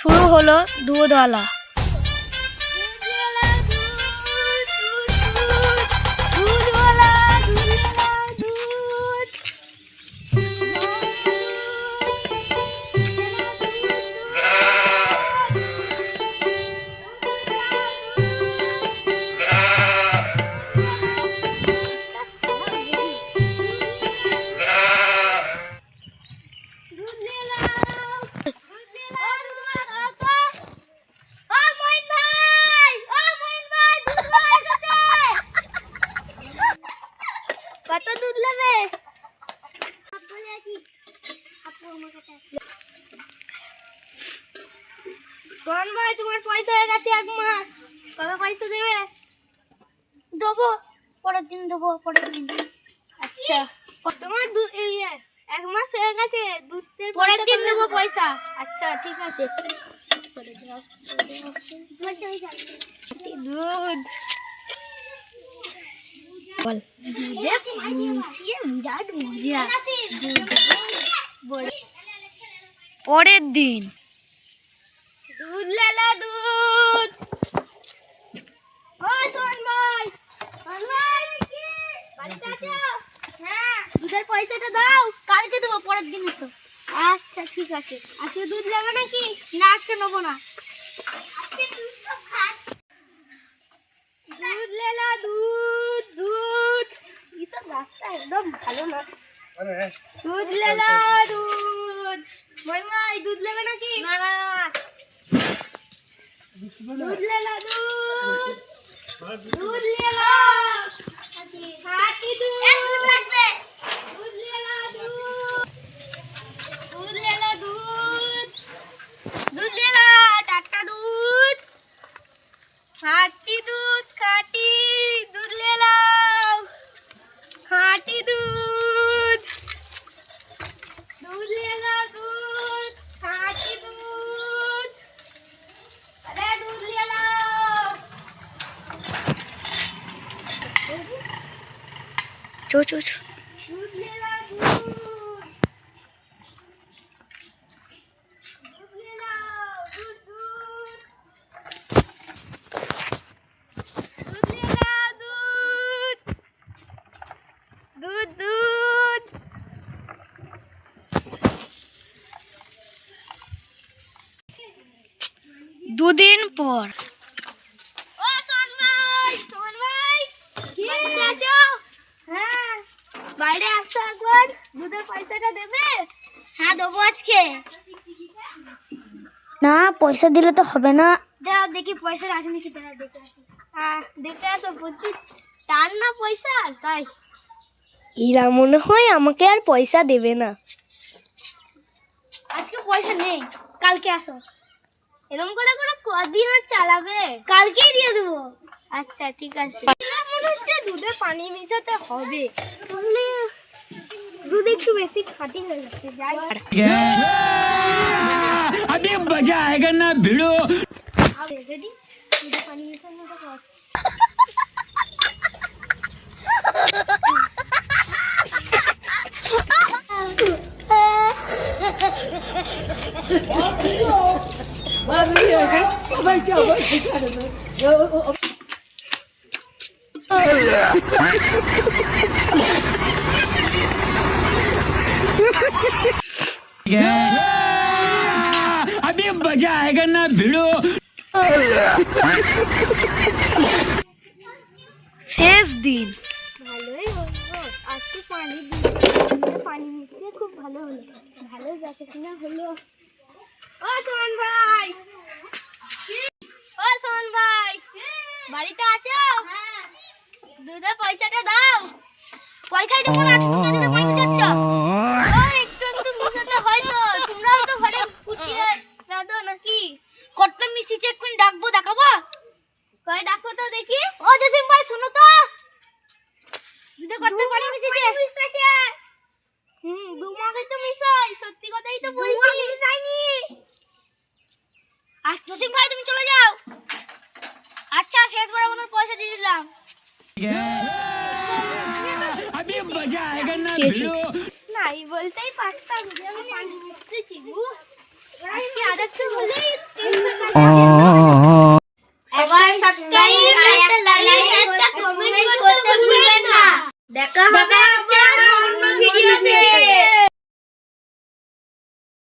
শুরু হলো দুধওয়ালা। কত দুধ নেবে? কোন ভাই তোমার পয়সা হয়ে গেছে 1 মাস, কবে পয়সা দেবে? দেবো পরের দিন, দেবো পরের দিন। আচ্ছা তোমার 1 মাস হয়ে গেছে, দুধের পরের দিন দেবো পয়সা। আচ্ছা ঠিক আছে। দুধ বল দুধে পানি মিশিয়ে বিরাট মজা। পরের দিন দুধ লেলা দুধ। ওই সোহন ভাই, সোহন ভাই বাড়িতে আছো? হ্যাঁ দুধের পয়সাটা দাও, কালকে দেবো, পরের দিন এসো। আচ্ছা ঠিক আছে। আজকে দুধ নেবে নাকি? না আজকে নেবো না। দুধ লেলা দুধ দুধ, এইসব রাস্তা একদম ভালো না। দুধ লেলা দুধ। মোহন ভাই দুধ নেবে নাকি? না না দুধ লেলা দুধ, দুধ লেলা খাঁটি দুধ, দুধ লাগবে। দুধ লেলা দুধ, দুধ লেলা দুধ, দুধ লেলা টাটকা দুধ, খাঁটি দুধ, খাঁটি দুধ লেলা, খাঁটি দুধ, দুধ লেলা দুধ, খাঁটি দুধ। আরে দুধ লেলা। চো চো চো। দুধ লেলা দুধ, দুধ লেলা দুধ দুধ, দুধ লেলা দুধ, দুধ দুধ। দুদিন পর। ও সোহন ভাই, সোহন ভাই বাড়িতে আছো? হ্যাঁ বাইরে আসো একবার, দুধের পয়সাটা দেবে? হ্যাঁ দেবো আজকে। না পয়সা দিলে তো হবে না। দাও দেখি পয়সা আছে নাকি, দাঁড়া দেখে আসি। হ্যাঁ দেখে আসো, প্রচুর টান না পয়সা, তাই এরা মনে হয় আমাকে আর পয়সা দেবে না। আজকে পয়সা নেই, কালকে আসো। এরকম করে করে কদিন আর চালাবে? কালকেই দিয়ে দেবো। আচ্ছা ঠিক আছে। মনে হচ্ছে দুধে পানি মিশাতে হবে, তাহলে দুধ একটু বেশি খাঁটি হয়ে যাচ্ছে। যাই अभी मजा आएगा ना भिड़ो। রেডি, দুধে পানি মিশানোটা কর। अभी मजा आएगा ना भिड़ो। শেষ দিন। ভালোই হলো, আজকে পানি মিশিয়ে খুব ভালো হলো। ভালো যাচ্ছে কিনা হলো। ও সোহন ভাই, ও সোহন ভাই বাড়িতে আছো? দুধের পয়সাটা দাও। পয়সাই দেবো না, তুমি দুধে পানি মিশাচ্ছ। ও একটু একটু মিশাতে হয় তো, তোমরাও তো ঘরে ফুটিয়ে রাঁধো নাকি? কত মিশিয়েছে, এক্ষুনি ডাকবো, দেখাবো? কয় ডাকো তো দেখি। ও জসিম ভাই শোনো তো, দুধে কত পানি মিশিয়েছে? দুমাকে তো মিশাই, সত্যি কথাই তো বলছি। মিশাইনি। আর জসিম ভাই তুমি চলে যাও। আচ্ছা শেষবার আমার পয়সা দিয়ে দিলাম। अभी मजा आएगा ना भिड़ो। নাই বলতেই পারতাম যে আমি পানি মিশিয়েছি। আজকে আরেকটু হলেই